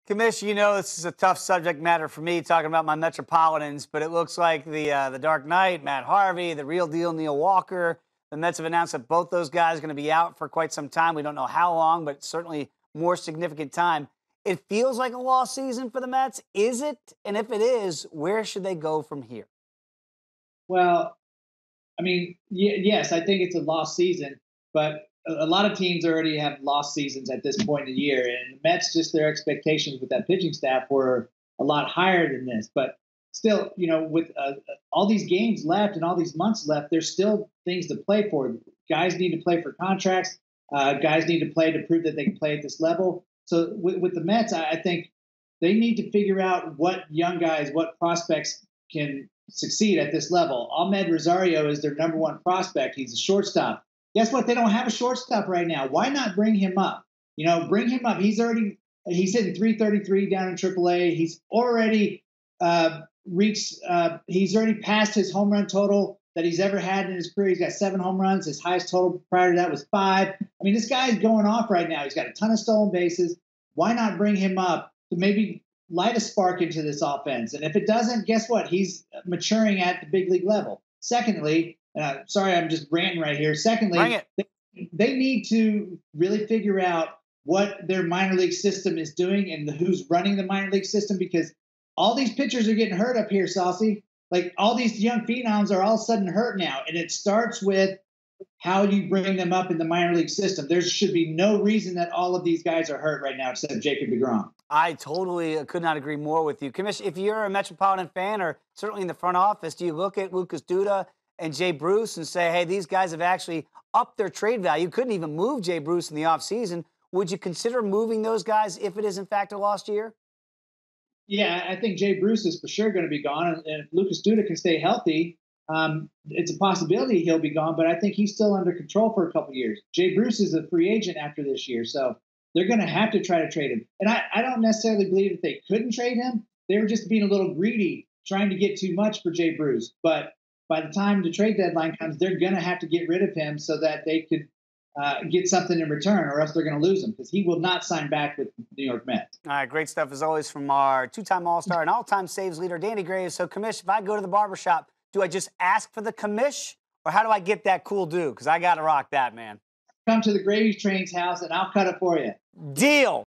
Commish, you know this is a tough subject matter for me talking about my Metropolitans, but it looks like the Dark Knight, Matt Harvey, the real deal, Neil Walker. The Mets have announced that both those guys are going to be out for quite some time. We don't know how long, but certainly more significant time. It feels like a lost season for the Mets. Is it? And if it is, where should they go from here? Well, I mean, yes, I think it's a lost season, but a lot of teams already have lost seasons at this point in the year, and the Mets, just their expectations with that pitching staff were a lot higher than this. But still, with all these games left and all these months left, there's still things to play for. Guys need to play for contracts. Guys need to play to prove that they can play at this level. So with the Mets, I think they need to figure out what young guys, what prospects can succeed at this level. Ahmed Rosario is their number one prospect. He's a shortstop. Guess what? They don't have a shortstop right now. Why not bring him up? Bring him up. He's hitting 333 down in AAA. He's already he's already passed his home run total that he's ever had in his career. He's got 7 home runs. His highest total prior to that was 5. I mean, this guy's going off right now. He's got a ton of stolen bases. Why not bring him up to maybe light a spark into this offense? And if it doesn't, guess what? He's maturing at the big league level. Secondly, sorry, I'm just ranting right here. Secondly, they need to really figure out what their minor league system is doing and who's running the minor league system, because all these pitchers are getting hurt up here, Saucy. Like, all these young phenoms are all of a sudden hurt now. And it starts with how you bring them up in the minor league system. There should be no reason that all of these guys are hurt right now except Jacob deGrom. I totally could not agree more with you. Commish, if you're a Metropolitan fan or certainly in the front office, do you look at Lucas Duda and Jay Bruce and say, hey, these guys have actually upped their trade value? Couldn't even move Jay Bruce in the offseason. Would you consider moving those guys if it is, in fact, a lost year? Yeah, I think Jay Bruce is for sure going to be gone. And if Lucas Duda can stay healthy, it's a possibility he'll be gone, but I think he's still under control for a couple of years. Jay Bruce is a free agent after this year, so they're going to have to try to trade him. And I don't necessarily believe that they couldn't trade him. They were just being a little greedy, trying to get too much for Jay Bruce. But by the time the trade deadline comes, they're going to have to get rid of him so that they could get something in return, or else they're going to lose him, because he will not sign back with the New York Mets. All right, great stuff as always from our 2-time All-Star and all-time saves leader, Danny Graves. So, Commish, if I go to the barbershop, do I just ask for the commish, or how do I get that cool do? Because I got to rock that, man. Come to the Gravy Train's house, and I'll cut it for you. Deal.